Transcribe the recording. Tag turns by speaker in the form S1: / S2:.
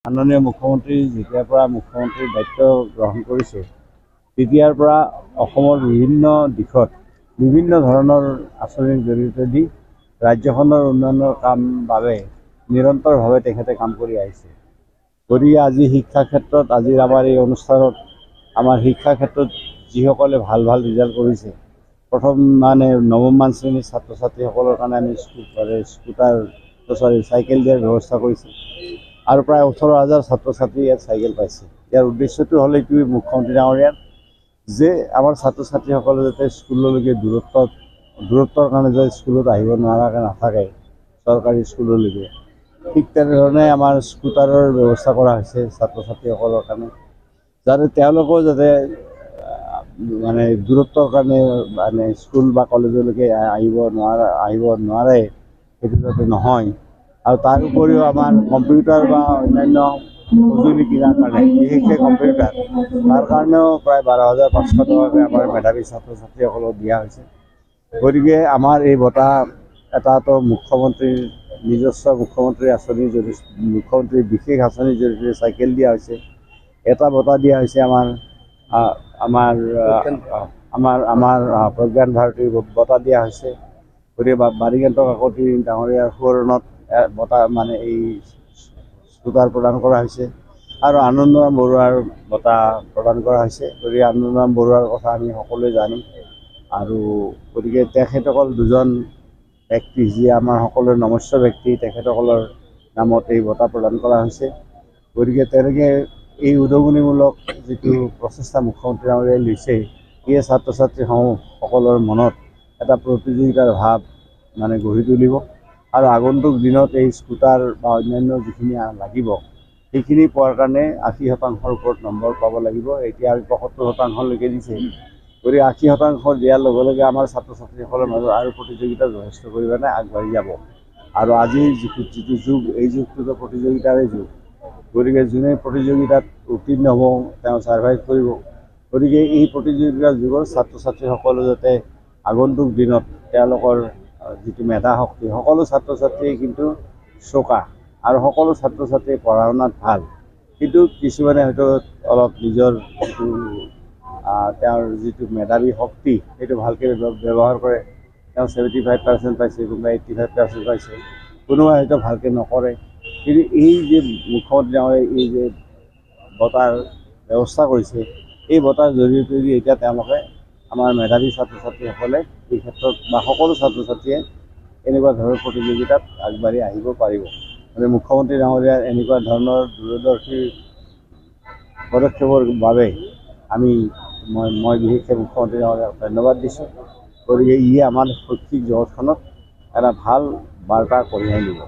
S1: মাননীয় মুখ্যমন্ত্ৰী যেতিয়াৰ পৰা মুখ্যমন্ত্ৰীৰ দায়িত্ব গ্ৰহণ কৰিছে তেতিয়াৰ পৰা অসমৰ বিভিন্ন দিশত বিভিন্ন ধৰণৰ আঁচনিৰ জৰিয়তে দি ৰাজ্যখনৰ উন্নয়নৰ কাম বাবে নিৰন্তৰভাৱে তেখেতে কাম কৰি আহিছে। গতিকে আজি শিক্ষা ক্ষেত্ৰত আজিৰ আমাৰ এই অনুষ্ঠানত আমাৰ শিক্ষা ক্ষেত্ৰত যিসকলে ভাল ভাল ৰিজাল্ট কৰিছে, প্ৰথম নৱমমান শ্ৰেণীৰ ছাত্ৰ ছাত্ৰীসকলৰ কাৰণে আমি চাইকেল দিয়াৰ ব্যৱস্থা কৰিছোঁ আৰু প্ৰায় 18,000 ছাত্ৰ ছাত্ৰী ইয়াত চাইকেল পাইছে। ইয়াৰ উদ্দেশ্যটো হ'ল এইটোৱে মুখ্যমন্ত্ৰী ডাঙৰীয়াৰ যে আমাৰ ছাত্ৰ ছাত্ৰীসকলে যাতে স্কুললৈকে দূৰত্বৰ কাৰণে যাতে স্কুলত আহিব নোৱাৰাকৈ নাথাকে চৰকাৰী স্কুললৈকে, ঠিক তেনেধৰণে আমাৰ স্কুটাৰৰ ব্যৱস্থা কৰা হৈছে ছাত্ৰ ছাত্ৰীসকলৰ কাৰণে, যাতে তেওঁলোকেও যাতে দূৰত্বৰ কাৰণে স্কুল বা কলেজলৈকে আহিব নোৱাৰে সেইটো যাতে নহয়। আৰু তাৰ উপৰিও আমাৰ কম্পিউটাৰ বা অন্যান্য সঁজুলি কিনাৰ কাৰণে বিশেষকৈ কম্পিউটাৰ তাৰ কাৰণেও প্ৰায় 12,500 টকাকৈ আমাৰ মেধাৱী ছাত্ৰ ছাত্ৰীসকলক দিয়া হৈছে। গতিকে আমাৰ এই বঁটা এটাতো মুখ্যমন্ত্ৰীৰ নিজস্ব মুখ্যমন্ত্ৰীৰ আঁচনিৰ জৰিয়তে মুখ্যমন্ত্ৰীৰ বিশেষ আঁচনিৰ জৰিয়তে চাইকেল দিয়া হৈছে, এটা বঁটা দিয়া হৈছে আমাৰ প্ৰজ্ঞান ভাৰতীৰ বঁটা দিয়া হৈছে। গতিকে বাণীকান্ত কাকতি ডাঙৰীয়াৰ সোঁৱৰণত বঁটা এই স্কুটাৰ প্ৰদান কৰা হৈছে আৰু আনন্দৰাম বৰুৱাৰ বঁটা প্ৰদান কৰা হৈছে। গতিকে আনন্দৰাম বৰুৱাৰ কথা আমি সকলোৱে জানো আৰু গতিকে তেখেতসকল দুজন ব্যক্তি যিয়ে আমাৰ সকলোৰে নমস্য ব্যক্তি, তেখেতসকলৰ নামত এই বঁটা প্ৰদান কৰা হৈছে। গতিকে তেনেকৈ এই উদগনিমূলক যিটো প্ৰচেষ্টা মুখ্যমন্ত্ৰী ডাঙৰীয়াই লৈছে, ইয়ে ছাত্ৰ ছাত্ৰীসকলৰ মনত এটা প্ৰতিযোগিতাৰ ভাৱ গঢ়ি তুলিব আৰু আগন্তুক দিনত এই স্কুটাৰ বা অন্যান্য যিখিনি লাগিব সেইখিনি পোৱাৰ কাৰণে 80% ওপৰত নম্বৰ পাব লাগিব। এতিয়া আমি 75%লৈকে দিছে। গতিকে 80% দিয়াৰ লগে লগে আমাৰ ছাত্ৰ ছাত্ৰীসকলৰ মাজত আৰু প্ৰতিযোগিতা যথেষ্ট পৰিমাণে আগবাঢ়ি যাব। আৰু আজিৰ যিটো যুগ, এই যুগটোতো প্ৰতিযোগিতাৰে যুগ। গতিকে যোনে প্ৰতিযোগিতাত উত্তীৰ্ণ হ'ব তেওঁ ছাৰ্ভাইভ কৰিব। গতিকে এই প্ৰতিযোগিতাৰ যুগৰ ছাত্ৰ ছাত্ৰীসকলে যাতে আগন্তুক দিনত তেওঁলোকৰ যিটো মেধা শক্তি, সকলো ছাত্ৰ ছাত্ৰীয়ে কিন্তু চোকা আৰু সকলো ছাত্ৰ ছাত্ৰীয়ে পঢ়া শুনাত ভাল, কিন্তু কিছুমানে হয়তো অলপ নিজৰ তেওঁৰ যিটো মেধাৱী শক্তি সেইটো ভালকৈ ব্যৱহাৰ কৰে। তেওঁ 75% পাইছে, কোনোবাই 85% পাইছে, কোনোবাই হয়তো ভালকৈ নকৰে। কিন্তু এই যে মুখ্যমন্ত্ৰী ডাঙৰীয়াই এই যে বঁটাৰ ব্যৱস্থা কৰিছে, এই বঁটাৰ জৰিয়তে এতিয়া তেওঁলোকে আমাৰ মেধাৱী ছাত্ৰ ছাত্ৰীসকলে এই ক্ষেত্ৰত বা সকলো ছাত্ৰ ছাত্ৰীয়ে এনেকুৱা ধৰণৰ প্ৰতিযোগিতাত আগবাঢ়ি আহিব পাৰিব। মুখ্যমন্ত্ৰী ডাঙৰীয়াৰ এনেকুৱা ধৰণৰ দূৰদৰ্শী পদক্ষেপৰ বাবে মই বিশেষকৈ মুখ্যমন্ত্ৰী ডাঙৰীয়াক ধন্যবাদ দিছোঁ। গতিকে ইয়ে আমাৰ শৈক্ষিক জগতখনত এটা ভাল বাৰ্তা কঢ়িয়াই আনিব।